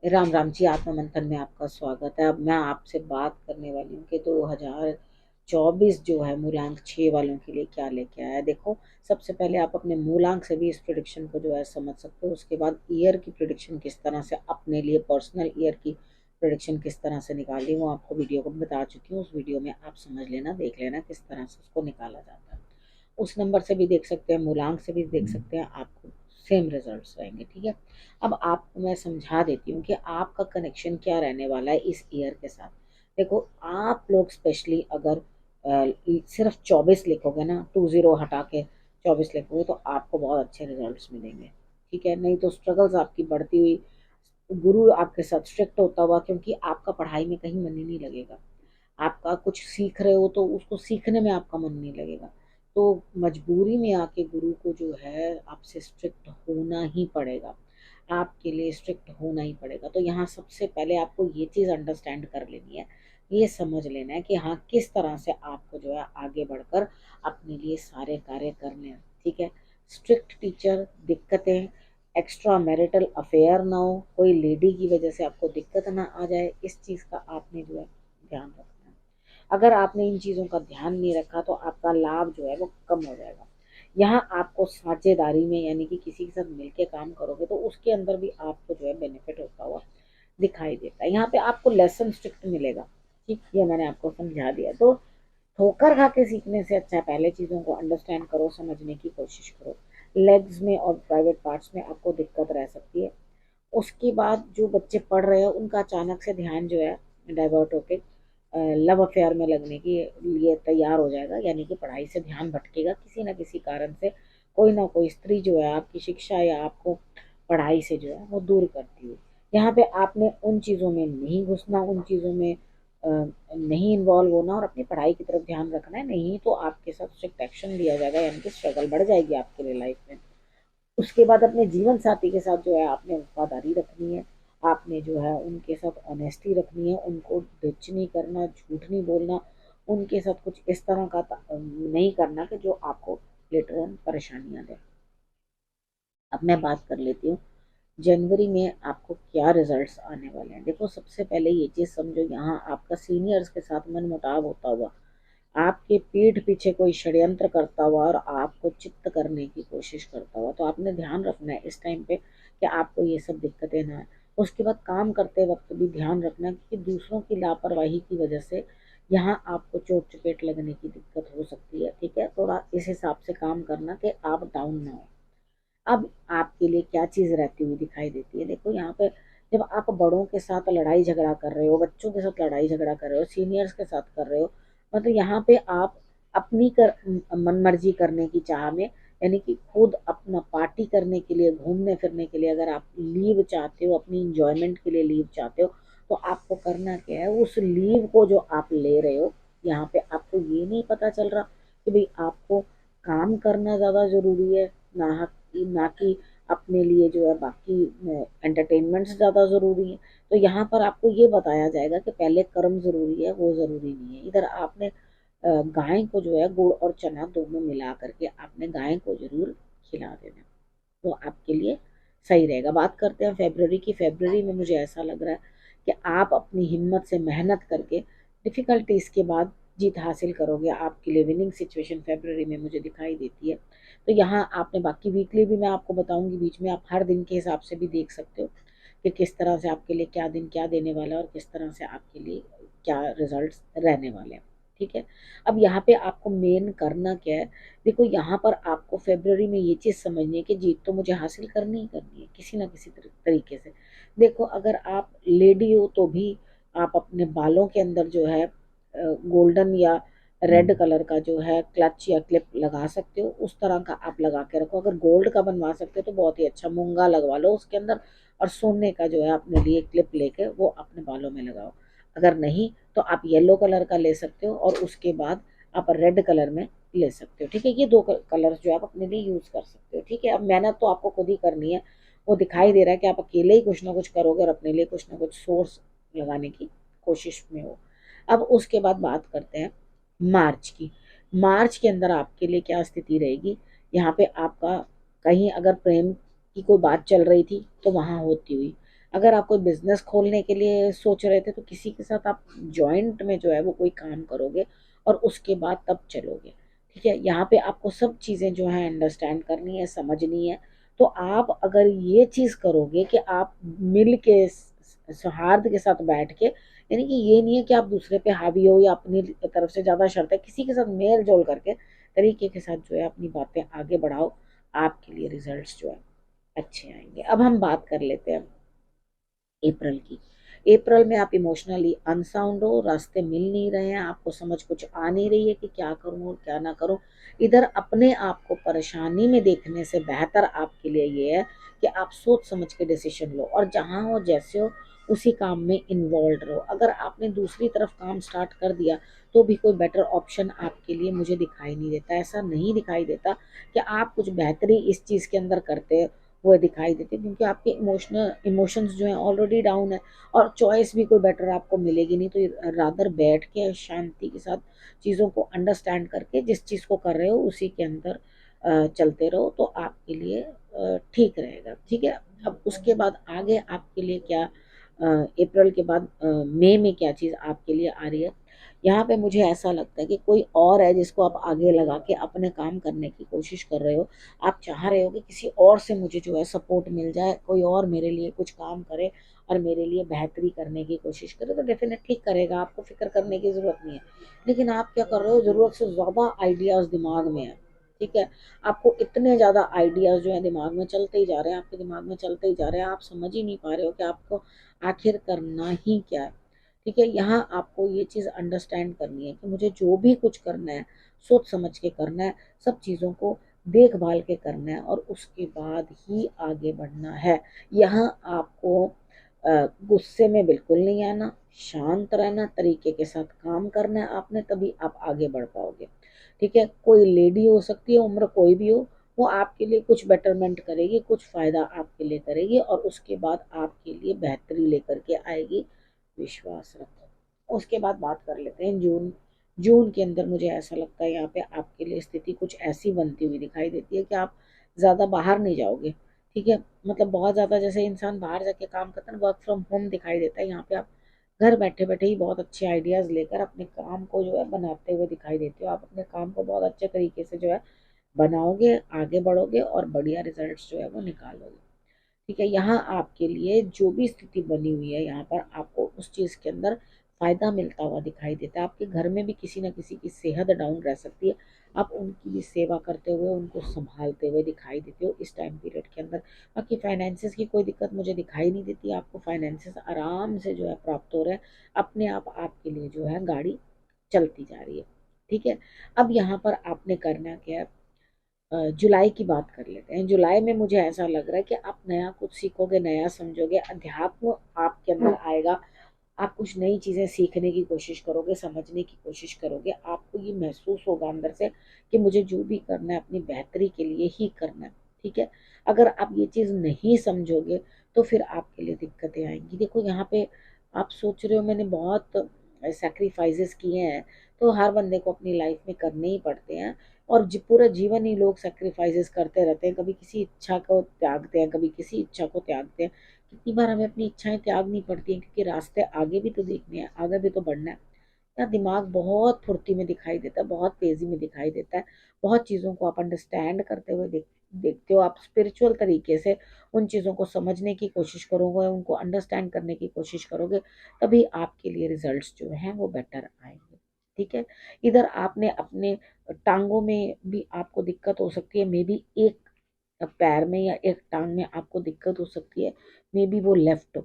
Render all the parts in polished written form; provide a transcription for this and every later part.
राम राम जी। आत्मा मंथन में आपका स्वागत है। अब मैं आपसे बात करने वाली हूँ कि 2024 जो है मूलांक 6 वालों के लिए क्या लेके आया है। देखो, सबसे पहले आप अपने मूलांक से भी इस प्रिडिक्शन को जो है समझ सकते हो। उसके बाद ईयर की प्रिडिक्शन किस तरह से अपने लिए पर्सनल ईयर की प्रिडिक्शन किस तरह से निकाली, वो आपको वीडियो को बता चुकी हूँ। उस वीडियो में आप समझ लेना, देख लेना किस तरह से उसको निकाला जाता है। उस नंबर से भी देख सकते हैं, मूलांक से भी देख सकते हैं, आपको सेम रिजल्ट्स रहेंगे। ठीक है, अब आपको मैं समझा देती हूँ कि आपका कनेक्शन क्या रहने वाला है इस ईयर के साथ। देखो, आप लोग स्पेशली अगर सिर्फ 24 लिखोगे ना, 20 हटा के 24 लिखोगे, तो आपको बहुत अच्छे रिजल्ट्स मिलेंगे। ठीक है, नहीं तो स्ट्रगल्स आपकी बढ़ती हुई, गुरु आपके साथ स्ट्रिक्ट होता हुआ, क्योंकि आपका पढ़ाई में कहीं मन ही नहीं लगेगा। आपका कुछ सीख रहे हो तो उसको सीखने में आपका मन नहीं लगेगा। तो मजबूरी में आके गुरु को जो है आपसे स्ट्रिक्ट होना ही पड़ेगा, आपके लिए स्ट्रिक्ट होना ही पड़ेगा। तो यहाँ सबसे पहले आपको ये चीज़ अंडरस्टैंड कर लेनी है, ये समझ लेना है कि हाँ, किस तरह से आपको जो है आगे बढ़कर अपने लिए सारे कार्य करने हैं। ठीक है, स्ट्रिक्ट टीचर, दिक्कतें, एक्स्ट्रा मैरिटल अफेयर ना हो, कोई लेडी की वजह से आपको दिक्कत ना आ जाए, इस चीज़ का आपने जो है ध्यान रखना है। अगर आपने इन चीज़ों का ध्यान नहीं रखा तो आपका लाभ जो है वो कम हो जाएगा। यहाँ आपको साझेदारी में, यानी कि किसी के साथ मिलके काम करोगे तो उसके अंदर भी आपको जो है बेनिफिट होता हुआ दिखाई देता है। यहाँ पे आपको लेसन स्ट्रिक्ट मिलेगा। ठीक, ये मैंने आपको समझा दिया। तो ठोकर खा के सीखने से अच्छा है पहले चीज़ों को अंडरस्टैंड करो, समझने की कोशिश करो। लेग्स में और प्राइवेट पार्ट्स में आपको दिक्कत रह सकती है। उसके बाद जो बच्चे पढ़ रहे हैं उनका अचानक से ध्यान जो है डाइवर्ट होके लव अफेयर में लगने के लिए तैयार हो जाएगा, यानी कि पढ़ाई से ध्यान भटकेगा किसी ना किसी कारण से। कोई ना कोई स्त्री जो है आपकी शिक्षा या आपको पढ़ाई से जो है वो दूर करती है। यहाँ पे आपने उन चीज़ों में नहीं घुसना, उन चीज़ों में नहीं इन्वॉल्व होना और अपनी पढ़ाई की तरफ ध्यान रखना है। नहीं तो आपके साथ स्ट्रिक्ट एक्शन लिया जाएगा, यानी कि स्ट्रगल बढ़ जाएगी आपके लिए लाइफ में। उसके बाद अपने जीवन साथी के साथ जो है आपने वफादारी रखनी है, आपने जो है उनके साथ ऑनेस्टी रखनी है, उनको डिच नहीं करना, झूठ नहीं बोलना, उनके साथ कुछ इस तरह का नहीं करना कि जो आपको लेटर ऑन परेशानियां दे। अब मैं बात कर लेती हूँ जनवरी में आपको क्या रिजल्ट्स आने वाले हैं। देखो, सबसे पहले ये चीज़ समझो, यहाँ आपका सीनियर्स के साथ मनमुटाव होता हुआ, आपके पीठ पीछे कोई षड्यंत्र करता हुआ और आपको चित्त करने की कोशिश करता हुआ, तो आपने ध्यान रखना है इस टाइम पे कि आपको ये सब दिक्कतें ना आए। उसके बाद काम करते वक्त भी ध्यान रखना है कि दूसरों की लापरवाही की वजह से यहाँ आपको चोट चपेट लगने की दिक्कत हो सकती है। ठीक है, थोड़ा इस हिसाब से काम करना कि आप डाउन ना हो। अब आपके लिए क्या चीज़ रहती हुई दिखाई देती है। देखो, यहाँ पे जब आप बड़ों के साथ लड़ाई झगड़ा कर रहे हो, बच्चों के साथ लड़ाई झगड़ा कर रहे हो, सीनियर्स के साथ कर रहे हो, मतलब यहाँ पे आप अपनी मन मर्जी करने की चाह में, यानी कि खुद अपना पार्टी करने के लिए, घूमने फिरने के लिए अगर आप लीव चाहते हो, अपनी इंजॉयमेंट के लिए लीव चाहते हो, तो आपको करना क्या है, उस लीव को जो आप ले रहे हो, यहाँ पे आपको ये नहीं पता चल रहा कि भाई आपको काम करना ज़्यादा ज़रूरी है, ना ना कि अपने लिए जो है बाकी एंटरटेनमेंट्स ज़्यादा ज़रूरी है। तो यहाँ पर आपको ये बताया जाएगा कि पहले कर्म ज़रूरी है, वो ज़रूरी नहीं है। इधर आपने गाय को जो है गुड़ और चना दोनों मिला करके आपने गाय को ज़रूर खिला देना, तो आपके लिए सही रहेगा। बात करते हैं फेबररी की। फेबररी में मुझे ऐसा लग रहा है कि आप अपनी हिम्मत से मेहनत करके डिफ़िकल्टीज़ के बाद जीत हासिल करोगे। आपके लिए विनिंग सिचुएशन फेबररी में मुझे दिखाई देती है। तो यहाँ आपने, बाकी वीकली भी मैं आपको बताऊंगी बीच में, आप हर दिन के हिसाब से भी देख सकते हो कि किस तरह से आपके लिए क्या दिन क्या देने वाला है और किस तरह से आपके लिए क्या रिजल्ट्स रहने वाले हैं। ठीक है, अब यहाँ पे आपको मेन करना क्या है। देखो, यहाँ पर आपको फरवरी में ये चीज़ समझनी है कि जीत तो मुझे हासिल करनी ही करनी है किसी ना किसी तरीके से। देखो, अगर आप लेडी हो तो भी आप अपने बालों के अंदर जो है गोल्डन या रेड कलर का जो है क्लच या क्लिप लगा सकते हो, उस तरह का आप लगा के रखो। अगर गोल्ड का बनवा सकते हो तो बहुत ही अच्छा, मूंगा लगवा लो उसके अंदर, और सोने का जो है अपने लिए क्लिप लेके वो अपने बालों में लगाओ। अगर नहीं तो आप येलो कलर का ले सकते हो और उसके बाद आप रेड कलर में ले सकते हो। ठीक है, ये दो कलर जो आप अपने लिए यूज़ कर सकते हो। ठीक है, अब मेहनत तो आपको खुद ही करनी है। वो दिखाई दे रहा है कि आप अकेले ही कुछ ना कुछ करोगे और अपने लिए कुछ ना कुछ सोर्स लगाने की कोशिश में हो। अब उसके बाद बात करते हैं मार्च की। मार्च के अंदर आपके लिए क्या स्थिति रहेगी। यहाँ पे आपका कहीं अगर प्रेम की कोई बात चल रही थी तो वहाँ होती हुई, अगर आप कोई बिजनेस खोलने के लिए सोच रहे थे तो किसी के साथ आप जॉइंट में जो है वो कोई काम करोगे और उसके बाद तब चलोगे। ठीक है, यहाँ पे आपको सब चीज़ें जो है अंडरस्टैंड करनी है, समझनी है। तो आप अगर ये चीज़ करोगे कि आप मिल के सौहार्द के साथ बैठ के, यानी कि ये नहीं है कि आप दूसरे पे हावी हो या अपनी तरफ से ज़्यादा शर्त है, किसी के साथ मेल जोल करके तरीके के साथ जो है अपनी बातें आगे बढ़ाओ, आपके लिए रिजल्ट्स जो है अच्छे आएंगे। अब हम बात कर लेते हैं अप्रैल की। अप्रैल में आप इमोशनली अनसाउंड हो, रास्ते मिल नहीं रहे हैं, आपको समझ कुछ आ नहीं रही है कि क्या करूं और क्या ना करूं। इधर अपने आप को परेशानी में देखने से बेहतर आपके लिए ये है कि आप सोच समझ के डिसीजन लो और जहां हो जैसे हो उसी काम में इन्वॉल्व रहो। अगर आपने दूसरी तरफ काम स्टार्ट कर दिया तो भी कोई बेटर ऑप्शन आपके लिए मुझे दिखाई नहीं देता। ऐसा नहीं दिखाई देता कि आप कुछ बेहतरी इस चीज़ के अंदर करते वो दिखाई देती है, क्योंकि आपके इमोशंस जो हैं ऑलरेडी डाउन है और चॉइस भी कोई बेटर आपको मिलेगी नहीं। तो रादर बैठ के शांति के साथ चीज़ों को अंडरस्टैंड करके जिस चीज़ को कर रहे हो उसी के अंदर चलते रहो तो आपके लिए ठीक रहेगा। ठीक है, अब उसके बाद आगे आपके लिए क्या, अप्रैल के बाद मई में क्या चीज़ आपके लिए आ रही है। यहाँ पे मुझे ऐसा लगता है कि कोई और है जिसको आप आगे लगा के अपने काम करने की कोशिश कर रहे हो। आप चाह रहे हो कि किसी और से मुझे जो है सपोर्ट मिल जाए, कोई और मेरे लिए कुछ काम करे और मेरे लिए बेहतरी करने की कोशिश करे, तो डेफिनेटली करेगा, आपको फिक्र करने की ज़रूरत नहीं है। लेकिन आप क्या कर रहे हो, ज़रूरत से ज़्यादा आइडियाज़ दिमाग में है। ठीक है, आपको इतने ज़्यादा आइडियाज़ जो है दिमाग में चलते ही जा रहे हैं, आपके दिमाग में चलते ही जा रहे हैं, आप समझ ही नहीं पा रहे हो कि आपको आखिर करना ही क्या है। ठीक है, यहाँ आपको ये चीज़ अंडरस्टैंड करनी है कि मुझे जो भी कुछ करना है सोच समझ के करना है, सब चीज़ों को देखभाल के करना है और उसके बाद ही आगे बढ़ना है। यहाँ आपको गुस्से में बिल्कुल नहीं आना, शांत रहना, तरीके के साथ काम करना है आपने, तभी आप आगे बढ़ पाओगे। ठीक है, कोई लेडी हो सकती है, उम्र कोई भी हो, वो आपके लिए कुछ बेटरमेंट करेगी, कुछ फ़ायदा आपके लिए करेगी और उसके बाद आपके लिए बेहतरी लेकर के आएगी। विश्वास रखो। उसके बाद बात कर लेते हैं जून। जून के अंदर मुझे ऐसा लगता है यहाँ पे आपके लिए स्थिति कुछ ऐसी बनती हुई दिखाई देती है कि आप ज़्यादा बाहर नहीं जाओगे। ठीक है, मतलब बहुत ज़्यादा जैसे इंसान बाहर जाके काम करता है ना, वर्क फ्रॉम होम दिखाई देता है, यहाँ पे आप घर बैठे बैठे ही बहुत अच्छे आइडियाज़ लेकर अपने काम को जो है बनाते हुए दिखाई देते हो। आप अपने काम को बहुत अच्छे तरीके से जो है बनाओगे, आगे बढ़ोगे और बढ़िया रिजल्ट्स जो है वो निकालोगे। ठीक है, यहाँ आपके लिए जो भी स्थिति बनी हुई है यहाँ पर आपको उस चीज़ के अंदर फ़ायदा मिलता हुआ दिखाई देता है। आपके घर में भी किसी न किसी की सेहत डाउन रह सकती है, आप उनकी भी सेवा करते हुए उनको संभालते हुए दिखाई देते हो इस टाइम पीरियड के अंदर। बाकी फाइनेंसिस की कोई दिक्कत मुझे दिखाई नहीं देती, आपको फाइनेंसिस आराम से जो है प्राप्त हो रहे हैं, अपने आप आपके लिए जो है गाड़ी चलती जा रही है। ठीक है, अब यहाँ पर आपने करना क्या है, जुलाई की बात कर लेते हैं। जुलाई में मुझे ऐसा लग रहा है कि आप नया कुछ सीखोगे, नया समझोगे, अध्यात्म आपके अंदर आएगा, आप कुछ नई चीज़ें सीखने की कोशिश करोगे, समझने की कोशिश करोगे, आपको ये महसूस होगा अंदर से कि मुझे जो भी करना है अपनी बेहतरी के लिए ही करना है। ठीक है, अगर आप ये चीज़ नहीं समझोगे तो फिर आपके लिए दिक्कतें आएंगी। देखो यहाँ पे आप सोच रहे हो मैंने बहुत सेक्रीफाइसेस किए हैं, तो हर बंदे को अपनी लाइफ में करने ही पड़ते हैं और पूरा जीवन ही लोग सेक्रीफाइसेस करते रहते हैं, कभी किसी इच्छा को त्यागते हैं, कभी किसी इच्छा को त्यागते हैं। कितनी बार हमें अपनी इच्छाएं त्यागनी पड़ती हैं क्योंकि रास्ते आगे भी तो देखने हैं, आगे भी तो बढ़ना है। या दिमाग बहुत फुर्ती में दिखाई देता है, बहुत तेजी में दिखाई देता है, बहुत चीज़ों को आप अंडरस्टैंड करते हुए देखते हो, आप स्पिरिचुअल तरीके से उन चीज़ों को समझने की कोशिश करोगे, उनको अंडरस्टैंड करने की कोशिश करोगे, तभी आपके लिए रिजल्ट्स जो हैं वो बेटर आएंगे। ठीक है, इधर आपने अपने टांगों में भी आपको दिक्कत हो सकती है, मे बी एक पैर में या एक टांग में आपको दिक्कत हो सकती है, मे बी वो लेफ्ट,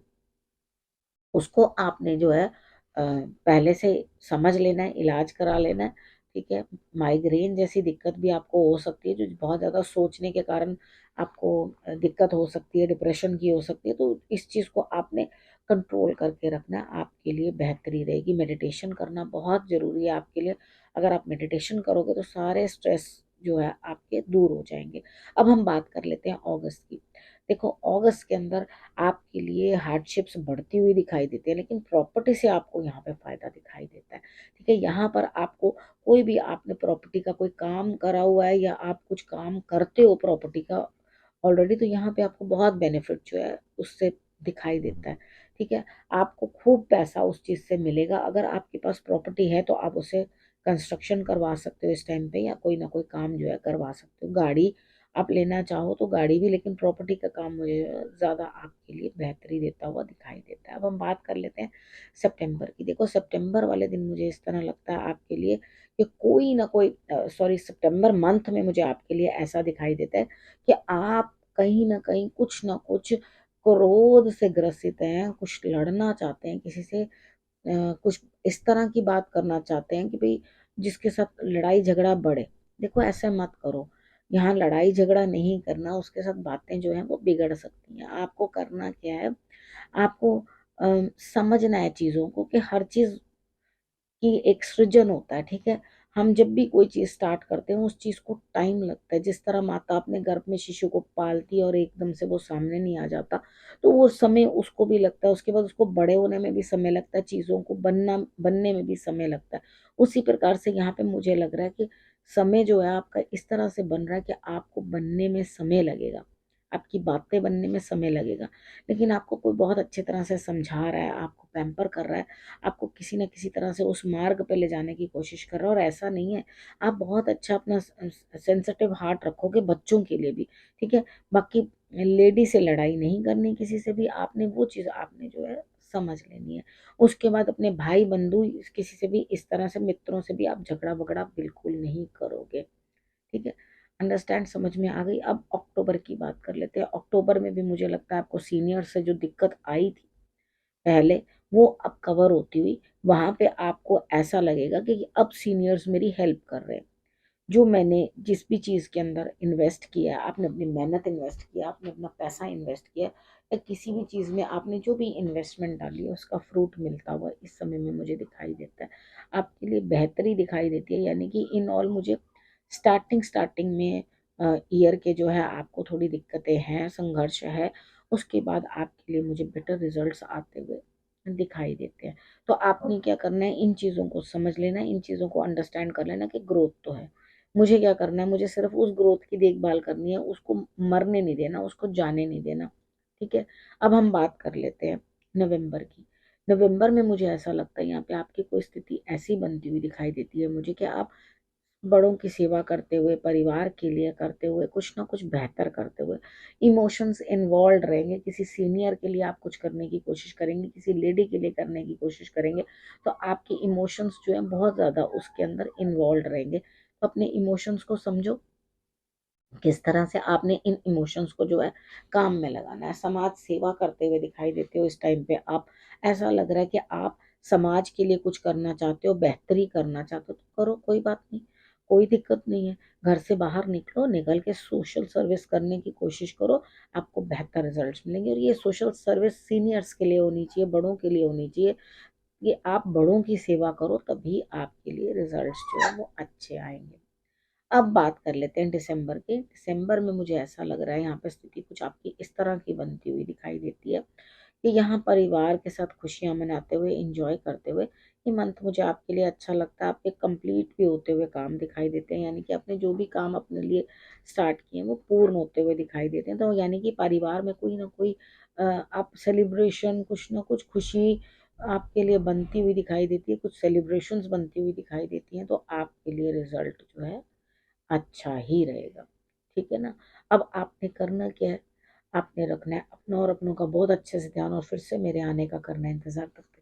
उसको आपने जो है पहले से समझ लेना है, इलाज करा लेना है। ठीक है, माइग्रेन जैसी दिक्कत भी आपको हो सकती है, जो बहुत ज़्यादा सोचने के कारण आपको दिक्कत हो सकती है, डिप्रेशन की हो सकती है, तो इस चीज़ को आपने कंट्रोल करके रखना है, आपके लिए बेहतरी रहेगी। मेडिटेशन करना बहुत ज़रूरी है आपके लिए, अगर आप मेडिटेशन करोगे तो सारे स्ट्रेस जो है आपके दूर हो जाएंगे। अब हम बात कर लेते हैं अगस्त की। देखो अगस्त के अंदर आपके लिए हार्डशिप्स बढ़ती हुई दिखाई देती है, लेकिन प्रॉपर्टी से आपको यहाँ पे फायदा दिखाई देता है। ठीक है, यहाँ पर आपको कोई भी आपने प्रॉपर्टी का कोई काम करा हुआ है या आप कुछ काम करते हो प्रॉपर्टी का ऑलरेडी, तो यहाँ पे आपको बहुत बेनिफिट जो है उससे दिखाई देता है। ठीक है, आपको खूब पैसा उस चीज़ से मिलेगा। अगर आपके पास प्रॉपर्टी है तो आप उसे कंस्ट्रक्शन करवा सकते हो इस टाइम पे, या कोई ना कोई काम जो है करवा सकते हो। गाड़ी आप लेना चाहो तो गाड़ी भी, लेकिन प्रॉपर्टी का काम मुझे ज़्यादा आपके लिए बेहतरी देता हुआ दिखाई देता है। अब हम बात कर लेते हैं सितंबर की। देखो सितंबर वाले दिन मुझे इस तरह लगता है आपके लिए कि कोई ना कोई, सॉरी, सितंबर मंथ में मुझे आपके लिए ऐसा दिखाई देता है कि आप कहीं ना कहीं कुछ ना कुछ क्रोध से ग्रसित हैं, कुछ लड़ना चाहते हैं किसी से, कुछ इस तरह की बात करना चाहते हैं कि भाई जिसके साथ लड़ाई झगड़ा बढ़े। देखो ऐसा मत करो, यहाँ लड़ाई झगड़ा नहीं करना, उसके साथ बातें जो है वो बिगड़ सकती हैं। आपको करना क्या है, आपको समझना है चीज़ों को कि हर चीज़ कि एक सृजन होता है। ठीक है, हम जब भी कोई चीज स्टार्ट करते हैं उस चीज को टाइम लगता है। जिस तरह माता अपने गर्भ में शिशु को पालती है और एकदम से वो सामने नहीं आ जाता, तो वो समय उसको भी लगता है, उसके बाद उसको बड़े होने में भी समय लगता है, चीजों को बनने में भी समय लगता है। उसी प्रकार से यहाँ पे मुझे लग रहा है कि समय जो है आपका इस तरह से बन रहा है कि आपको बनने में समय लगेगा, आपकी बातें बनने में समय लगेगा। लेकिन आपको कोई बहुत अच्छे तरह से समझा रहा है, आपको पैम्पर कर रहा है, आपको किसी न किसी तरह से उस मार्ग पे ले जाने की कोशिश कर रहा है। और ऐसा नहीं है, आप बहुत अच्छा अपना सेंसिटिव हार्ट रखोगे बच्चों के लिए भी। ठीक है, बाकी लेडी से लड़ाई नहीं करनी, किसी से भी आपने वो चीज़ आपने जो है समझ लेनी है। उसके बाद अपने भाई बंधु किसी से भी इस तरह से, मित्रों से भी आप झगड़ा वगड़ा बिल्कुल नहीं करोगे। ठीक है, अंडरस्टैंड, समझ में आ गई। अब अक्टूबर की बात कर लेते हैं। अक्टूबर में भी मुझे लगता है आपको सीनियर से जो दिक्कत आई थी पहले, वो अब कवर होती हुई, वहां पे आपको ऐसा लगेगा कि अब सीनियर्स मेरी हेल्प कर रहे हैं। जो मैंने जिस भी चीज़ के अंदर इन्वेस्ट किया, आपने अपनी मेहनत इन्वेस्ट किया, आपने अपना पैसा इन्वेस्ट किया, या किसी भी चीज़ में आपने जो भी इन्वेस्टमेंट डाली है उसका फ्रूट मिलता हुआ इस समय में मुझे दिखाई देता है। आपके लिए बेहतरी दिखाई देती है, यानी कि इन ऑल मुझे स्टार्टिंग स्टार्टिंग में ईयर के जो है आपको थोड़ी दिक्कतें हैं, संघर्ष है, उसके बाद आपके लिए मुझे बेटर रिजल्ट्स आते हुए दिखाई देते हैं। तो आपने क्या करना है, इन चीज़ों को समझ लेना है, इन चीज़ों को अंडरस्टैंड कर लेना कि ग्रोथ तो है। मुझे क्या करना है, मुझे सिर्फ उस ग्रोथ की देखभाल करनी है, उसको मरने नहीं देना, उसको जाने नहीं देना। ठीक है, अब हम बात कर लेते हैं नवंबर की। नवंबर में मुझे ऐसा लगता है यहाँ पे आपकी कोई स्थिति ऐसी बनती हुई दिखाई देती है मुझे कि आप बड़ों की सेवा करते हुए, परिवार के लिए करते हुए, कुछ ना कुछ बेहतर करते हुए, इमोशंस इन्वॉल्व रहेंगे। किसी सीनियर के लिए आप कुछ करने की कोशिश करेंगे, किसी लेडी के लिए करने की कोशिश करेंगे, तो आपके इमोशंस जो है बहुत ज़्यादा उसके अंदर इन्वॉल्व रहेंगे। तो अपने इमोशंस को समझो, किस तरह से आपने इन इमोशंस को जो है काम में लगाना है। समाज सेवा करते हुए दिखाई देते हो इस टाइम पे आप, ऐसा लग रहा है कि आप समाज के लिए कुछ करना चाहते हो, बेहतरी करना चाहते हो, तो करो, कोई बात नहीं, कोई दिक्कत नहीं है। घर से बाहर निकलो, निकल के सोशल सर्विस करने की कोशिश करो, आपको बेहतर रिजल्ट्स मिलेंगे। और ये सोशल सर्विस सीनियर्स के लिए होनी चाहिए, बड़ों के लिए होनी चाहिए। ये आप बड़ों की सेवा करो, तभी आपके लिए रिजल्ट्स जो है वो अच्छे आएंगे। अब बात कर लेते हैं दिसंबर की। दिसंबर में मुझे ऐसा लग रहा है यहाँ पे स्थिति कुछ आपकी इस तरह की बनती हुई दिखाई देती है कि यहाँ परिवार के साथ खुशियाँ मनाते हुए, एंजॉय करते हुए, ये मंथ मुझे आपके लिए अच्छा लगता है। आपके कंप्लीट भी होते हुए काम दिखाई देते हैं, यानी कि आपने जो भी काम अपने लिए स्टार्ट किए हैं वो पूर्ण होते हुए दिखाई देते हैं। तो यानी कि परिवार में कोई ना कोई आप सेलिब्रेशन, कुछ ना कुछ खुशी आपके लिए बनती हुई दिखाई देती है, कुछ सेलिब्रेशंस बनती हुई दिखाई देती हैं, तो आपके लिए रिजल्ट जो है अच्छा ही रहेगा। ठीक है ना, अब आपने करना क्या है, आपने रखना है अपना और अपनों का बहुत अच्छे से ध्यान, और फिर से मेरे आने का करना है इंतजार। तब तक